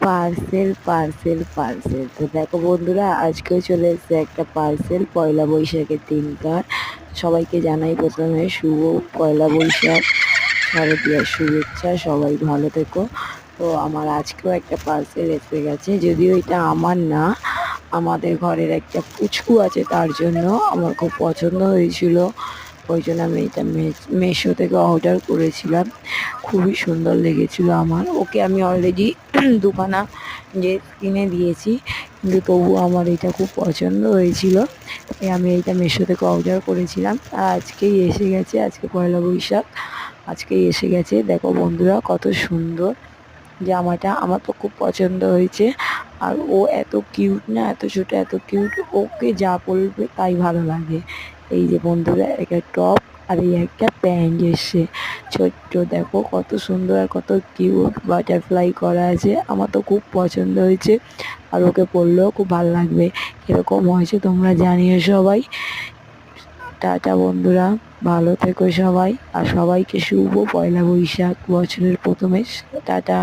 Parcel parcel parcel. তো দেখো বন্ধুরা, আজকেও চলে এসেছে একটা পার্সেল পয়লা বৈশাখের দিনকার। সবাইকে জানাই প্রথমে শুভ পয়লা বৈশাখ, শারদীয়ার শুভেচ্ছা। সবাই ভালো থেকো। তো আমার আজকেও একটা পার্সেল এসে গেছে, যদিও এটা আমার না, আমাদের ঘরের একটা পুচকু আছে, তার জন্য আমার খুব পছন্দ হয়েছিল, ওই জন্য আমি এটা মেশো থেকে অর্ডার করেছিলাম। খুবই সুন্দর লেগেছিল আমার। ওকে আমি অলরেডি দুখানা ড্রেস কিনে দিয়েছি, কিন্তু তবুও আমার এটা খুব পছন্দ হয়েছিল, তাই আমি এইটা মেশো থেকে অর্ডার করেছিলাম। আর আজকেই এসে গেছে, আজকে পয়লা বৈশাখ, আজকেই এসে গেছে। দেখো বন্ধুরা, কত সুন্দর জামাটা, আমার তো খুব পছন্দ হয়েছে। আর ও এত কিউট না, এত ছোট এত কিউট, ওকে যা পরবে তাই ভালো লাগে। এই যে বন্ধুরা, একটা টপ আর এই একটা প্যান্ট এসছে ছোট্ট, দেখো কত সুন্দর আর কত কিউট, বাটারফ্লাই করা আছে। আমার তো খুব পছন্দ হয়েছে, আর ওকে পরলেও খুব ভালো লাগবে। এরকম হয়েছে তোমরা জানিও সবাই। টাটা বন্ধুরা, ভালো থেকো সবাই, আর সবাইকে শুভ পয়লা বৈশাখ, বছরের প্রথমে টাটা।